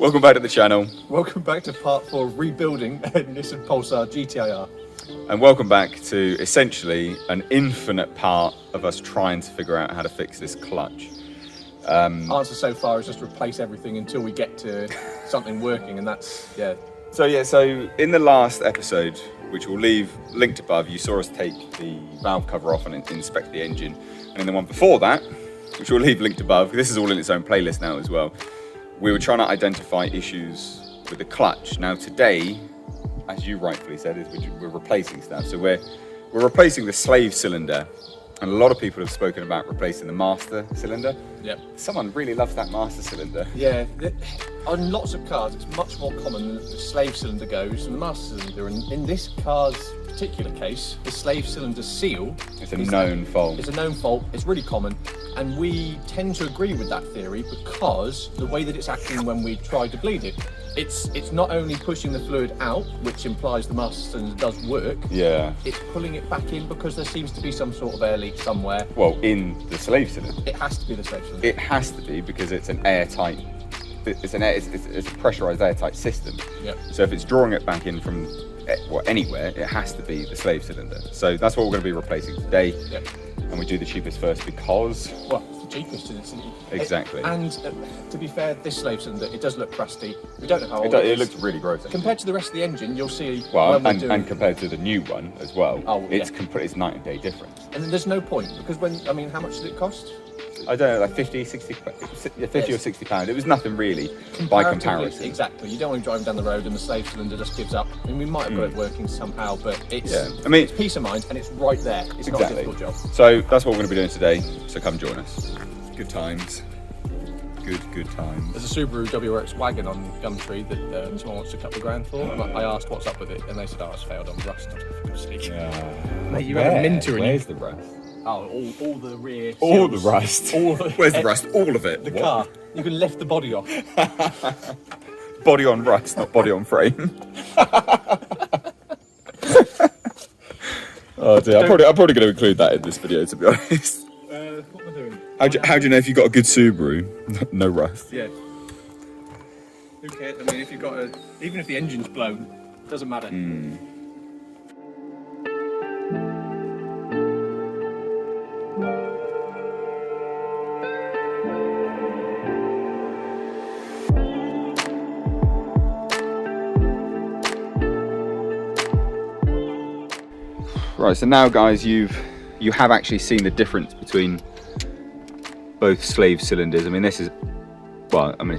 Welcome back to the channel. Welcome back to part 4 of rebuilding a Nissan Pulsar GTiR. And welcome back to essentially an infinite part of us trying to figure out how to fix this clutch. Answer so far is just replace everything until we get to something working, and that's, yeah. So in the last episode, which we'll leave linked above, you saw us take the valve cover off and inspect the engine. And in the one before that, which we'll leave linked above, this is all in its own playlist now as well, we were trying to identify issues with the clutch. Now today, as you rightfully said, is we're replacing stuff. So we're replacing the slave cylinder. And a lot of people have spoken about replacing the master cylinder. Yep. Someone really loves that master cylinder. Yeah, on lots of cars, it's much more common that the slave cylinder goes than the master cylinder. And in this car's particular case, the slave cylinder seal It's a known fault. It's a known fault. It's really common, and we tend to agree with that theory because the way that it's acting when we try to bleed it, it's not only pushing the fluid out, which implies the master cylinder does work. Yeah. It's pulling it back in because there seems to be some sort of air leak somewhere. Well, in the slave cylinder. It has to be the slave cylinder. It has to be because it's an airtight. It's a pressurized airtight system. Yep. So if it's drawing it back in from anywhere, it has to be the slave cylinder. So that's what we're going to be replacing today. Yep. And we do the cheapest first because. Well, it's the cheapest, isn't it? Exactly. And to be fair, this slave cylinder, it does look crusty. We don't know how old It looks really gross. Compared to the rest of the engine, you'll see. Well, and compared to the new one as well, yeah. It's night and day difference. And then there's no point because how much did it cost? I don't know, like 50, 60, yeah, 50 or 60 pounds. It was nothing really by comparison. Exactly. You don't want to be driving down the road and the slave cylinder just gives up. I mean, we might have got it working somehow, but it's it's peace of mind and it's right there. It's not a difficult job. So that's what we're going to be doing today. So come join us. Good times. Good times. There's a Subaru WRX wagon on Gumtree that someone wants to cut the grand for. I asked what's up with it, and they said, it's failed on rust. For God's sake. Mate, you had a minter in Where's the rust? Oh, all the rear. All seals. the rust. Where's the rust? All of it. The car. You can lift the body off. Body on rust, not body on frame. Oh dear, I'm probably going to include that in this video, to be honest. What am I doing? How do you know if you've got a good Subaru? No rust. Yeah. Who cares? I mean, if you've got even if the engine's blown, it doesn't matter. Right, so now guys, you have actually seen the difference between both slave cylinders. I mean, this is, it's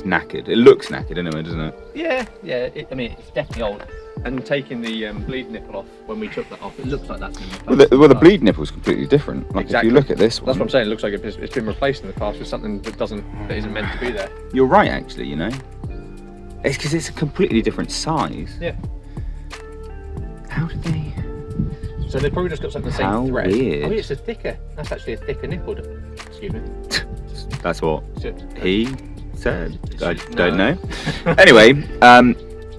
knackered. It looks knackered anyway, doesn't it? Yeah. It's definitely old. And taking the bleed nipple off, when we took that off, it looks like that's been replaced. Well, the bleed nipple is completely different. Like exactly. If you look at this one. That's what I'm saying. It looks like it's been replaced in the past with something that isn't meant to be there. You're right, actually. You know, it's because it's a completely different size. Yeah. How did they? So they probably just got something the same thread. Weird. I mean, that's actually a thicker nipple. Excuse me. That's what he said. I don't know. Anyway,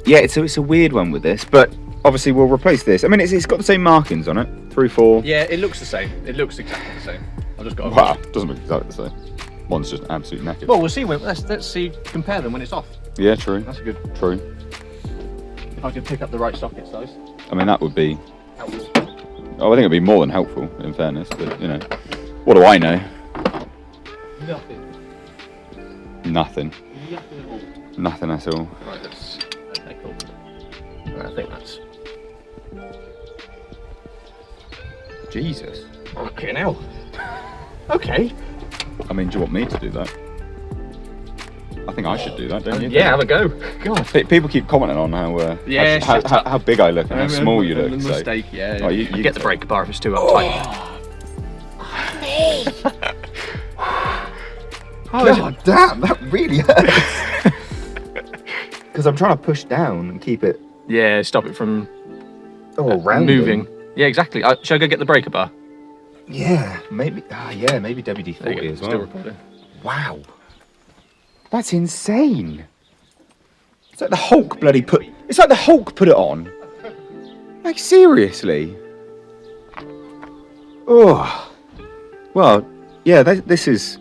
yeah, it's a weird one with this, but obviously we'll replace this. I mean, it's got the same markings on it, 3, 4. Yeah, it looks the same. It looks exactly the same. I've just got. Wow, it doesn't look exactly the same. One's just absolutely knackered. Well, we'll see. Let's see. Compare them when it's off. Yeah, true. That's good. True. If I could pick up the right socket size. I mean, that would be. Helpful. Oh, I think it'd be more than helpful, in fairness. But you know, what do I know? Nothing. Nothing. Nothing at all. Nothing at all. Right, okay, cool. I think that's. Jesus. Okay, now. Okay. I mean, do you want me to do that? I think I should do that, don't you? Yeah, have a go. God. People keep commenting on how big I look and how small you look. Mistake, so. yeah. Oh, you get the breaker bar if it's too uptight. God damn, that really hurts. Because I'm trying to push down and keep it. Yeah, stop it from moving. Yeah, exactly. Should I go get the breaker bar? Yeah, maybe. Maybe WD-40 as well. Still recording. Wow. That's insane. It's like the Hulk It's like the Hulk put it on. Like seriously. Oh. Well, yeah. This is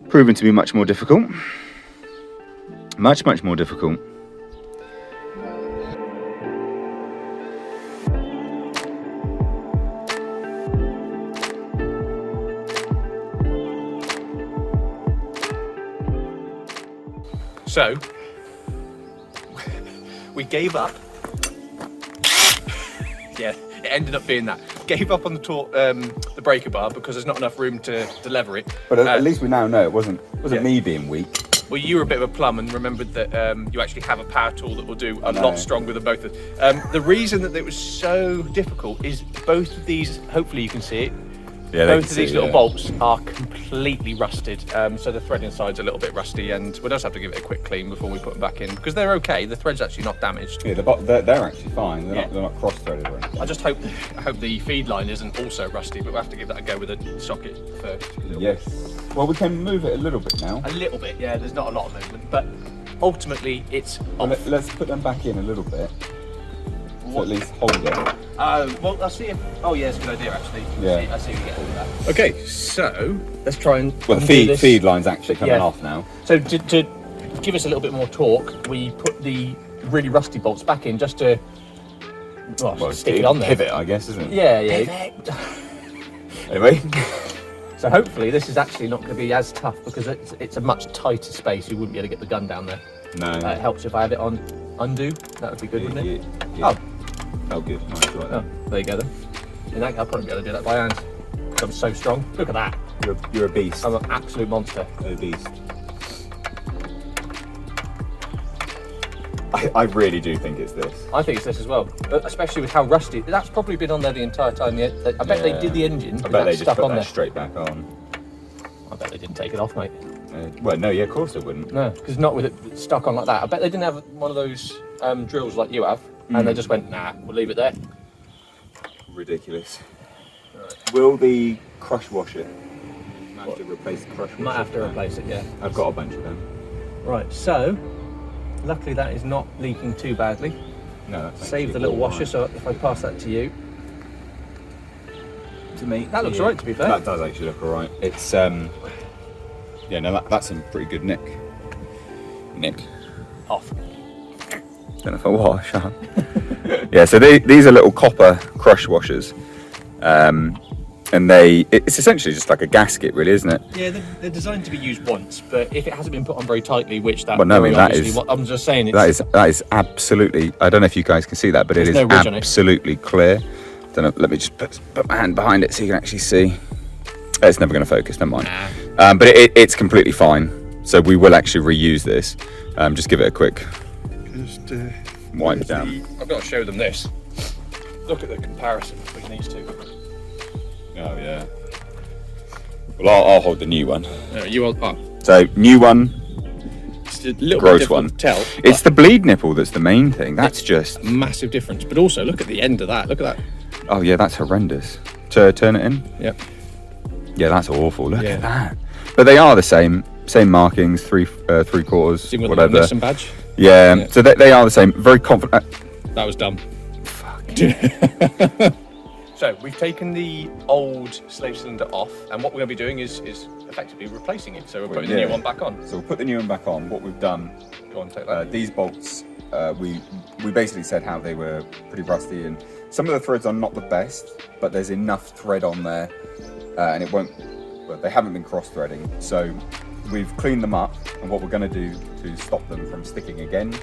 proven to be much more difficult. Much more difficult. So, we gave up. Yeah, it ended up being that. Gave up on the breaker bar because there's not enough room to lever it. But at least we now know it wasn't yeah. me being weak. Well, you were a bit of a plum and remembered that you actually have a power tool that will do a lot stronger than both of them. The reason that it was so difficult is both of these, hopefully you can see it, Yeah, both of these little bolts are completely rusted, so the thread inside's a little bit rusty, and we'll just have to give it a quick clean before we put them back in, because they're okay, the thread's actually not damaged. Yeah, they're actually fine, they're not cross-threaded or anything. I just hope the feed line isn't also rusty, but we'll have to give that a go with a socket first. Yes. Well, we can move it a little bit now. A little bit, yeah, there's not a lot of movement, but ultimately it's off. Let's put them back in a little bit. So at least hold it. Well, I'll see if... Oh, yeah, it's a good idea, actually. Yeah. I see we get all of that. Okay, so let's try and... Well, the feed line's actually coming off now. So to give us a little bit more torque, we put the really rusty bolts back in just to... Well, stick it on there. Pivot, I guess, isn't it? Yeah. Anyway. So hopefully this is actually not going to be as tough because it's a much tighter space. You wouldn't be able to get the gun down there. No. It helps if I have it on undo. That would be good, wouldn't it? Yeah. Oh, good. Nice, right. Oh, there you go then. In that, I'll probably be able to do that by hand. I'm so strong. Look at that. You're a beast. I'm an absolute monster. A beast. I really do think it's this. I think it's this as well, especially with how rusty. That's probably been on there the entire time. I bet they did the engine. I bet they just put that straight back on. I bet they didn't take it off, mate. Well, no, yeah, of course they wouldn't. No, because not with it stuck on like that. I bet they didn't have one of those drills like you have, and they just went, nah, we'll leave it there. Ridiculous. Right. Will the crush washer have to replace the crush washer? Might have to replace it, yeah. I've got a bunch of them. Right, so luckily that is not leaking too badly. No, that's save the little washer, so if I pass that to you. To me. That looks alright, to be fair. That does actually look alright. It's yeah, no, that's in pretty good nick. Off. Don't know if I wash, huh? Yeah, so these are little copper crush washers. And it's essentially just like a gasket, really, isn't it? Yeah, they're designed to be used once, but if it hasn't been put on very tightly, which that... Well, no, I mean, that is... I'm just saying it's... That is absolutely... I don't know if you guys can see that, but it is absolutely clear. Don't know, let me just put my hand behind it so you can actually see. It's never going to focus, never mind. Nah. But it's completely fine. So we will actually reuse this. Just give it a quick wipe down. I've got to show them this. Look at the comparison between these two. Oh yeah. Well, I'll hold the new one. You will. Oh. So new one. It's a little gross bit difficult one. to tell. It's the bleed nipple that's the main thing. That's just a massive difference. But also look at the end of that. Look at that. Oh yeah, that's horrendous. Turn it in. Yep. Yeah, that's awful. Look at that. But they are the same markings, three quarters, Same with whatever. The Nissan badge. Yeah. So they are the same. Very confident. That was dumb. Fuck. So we've taken the old slave cylinder off, and what we're going to be doing is effectively replacing it. So we're putting the new one back on. So we'll put the new one back on. What we've done, go on, take that. These bolts, we basically said how they were pretty rusty, and some of the threads are not the best, but there's enough thread on there, and it won't. Well, they haven't been cross-threading, so we've cleaned them up, and what we're going to do to stop them from sticking again,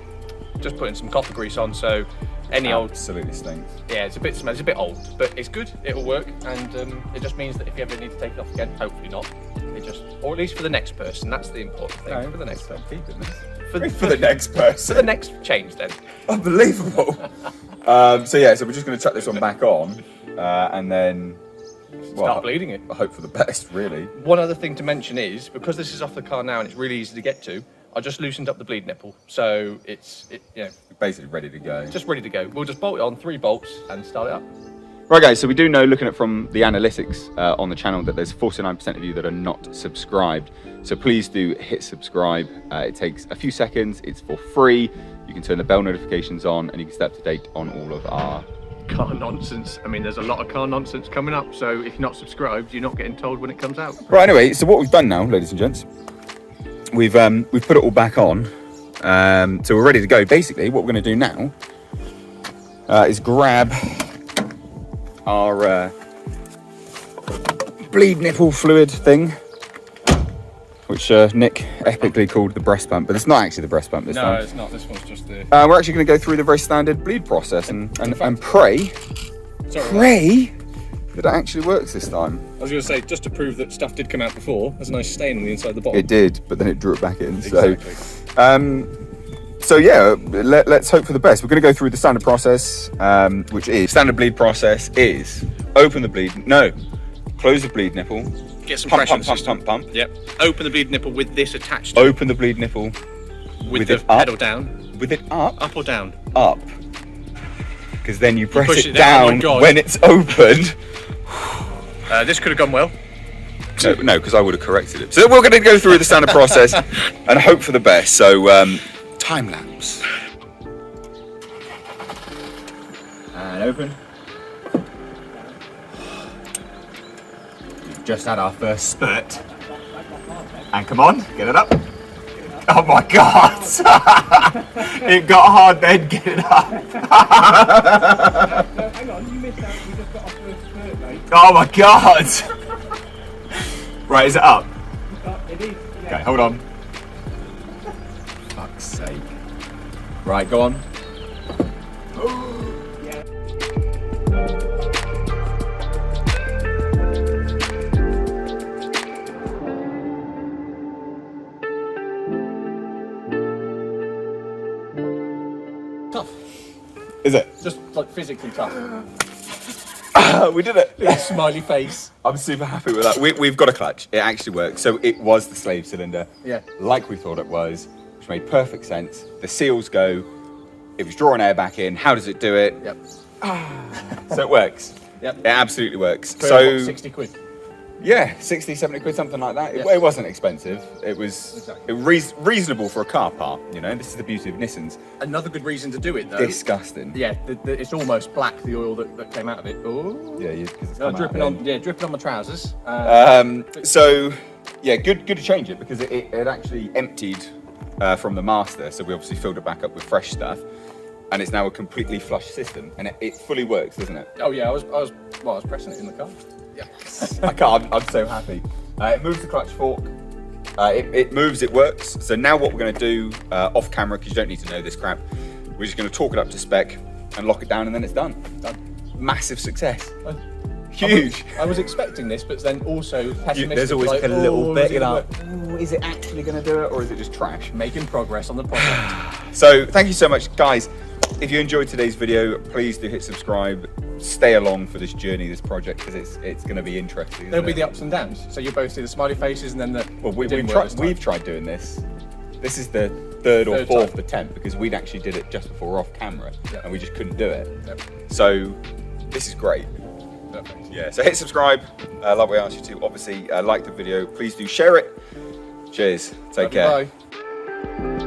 just putting some copper grease on, so any old... Absolutely stinks. Yeah, it's a bit old, but it's good, it'll work, and it just means that if you ever need to take it off again, hopefully not, or at least for the next person, that's the important thing. No, for the next person. Keep it for the next person. For the next change, then. Unbelievable. So yeah, so we're just going to chuck this one back on, and then... Start bleeding it. I hope for the best, really. One other thing to mention is, because this is off the car now and it's really easy to get to, I just loosened up the bleed nipple, so it's basically ready to go. Just ready to go. We'll just bolt it on 3 bolts and start it up. Right, guys. So we do know, looking at from the analytics on the channel, that there's 49% of you that are not subscribed. So please do hit subscribe. It takes a few seconds. It's for free. You can turn the bell notifications on, and you can stay up to date on all of our car nonsense. I mean, there's a lot of car nonsense coming up. So if you're not subscribed, you're not getting told when it comes out. Right. Anyway, so what we've done now, ladies and gents. We've put it all back on, So we're ready to go. Basically, what we're going to do now is grab our bleed nipple fluid thing, which Nick epically called the breast pump, but it's not actually the breast pump this time. No, it's not. This one's just the... We're actually going to go through the very standard bleed process and pray that it actually works this time. I was going to say, just to prove that stuff did come out before, there's a nice stain on the inside of the bottom. It did, but then it drew it back in. Exactly. So yeah, let's hope for the best. We're going to go through the standard process, which is standard bleed process is close the bleed nipple, Get some pump, pressure pump, in the pump, system. pump, pump. Yep. Open the bleed nipple with this attached. Open the bleed nipple with the pedal down. With it up. Up or down? Up. Because then you press push it it down. down Oh my God. when it's opened. This could have gone well. No, because I would have corrected it. So we're going to go through the standard process and hope for the best. So time lapse. And open. We've just had our first spurt. And come on, get it up. Oh my God! It got hard then, get it up. No, hang on, you missed out. We just got off the spurt, mate. Oh my God! Right, is it up? It is. Yeah. Okay, hold on. Fuck's sake. Right, go on. Yeah. Tough. Is it? Just like physically tough. We did it. Big smiley face. I'm super happy with that. We've got a clutch. It actually works. So it was the slave cylinder, Yeah. like we thought it was, which made perfect sense. The seals go. It was drawing air back in. How does it do it? Yep. So it works. Yep. It absolutely works. For So what, 60 quid. yeah, 60, 70 quid, something like that. Yeah. It wasn't expensive. It was Exactly. reasonable for a car part. You know, this is the beauty of Nissans. Another good reason to do it though. Disgusting. Yeah, it's almost black, the oil that came out of it. Oh. Yeah, because it's No, come out dripping then. on, dripping on my trousers. So yeah, good to change it because it actually emptied from the master, so we obviously filled it back up with fresh stuff, and it's now a completely flush system, and it fully works, doesn't it? Oh yeah, I was pressing it in the car. Yeah. I can't. I'm so happy. It moves the clutch fork. It moves. It works. So now what we're going to do off camera, because you don't need to know this crap, we're just going to talk it up to spec and lock it down, and then it's done. Massive success. Huge. I was expecting this, but then also pessimistic. There's always like a little "Oh, bit, is it you're like, work?" "Ooh, is it actually going to do it, or is it just trash?" Making progress on the project. So thank you so much, guys. If you enjoyed today's video, please do hit subscribe. Stay along for this journey, this project, because it's going to be interesting. There'll be the ups and downs. So you'll both see the smiley faces and then the. Well, it didn't work this time. we've tried doing this. This is the third or fourth time. attempt because we'd actually did it just before off camera, Yep. and we just couldn't do it. Yep. So this is great. Perfect. Yeah. So hit subscribe, like we asked you to. Obviously, like the video. Please do share it. Cheers. Take care. Bye.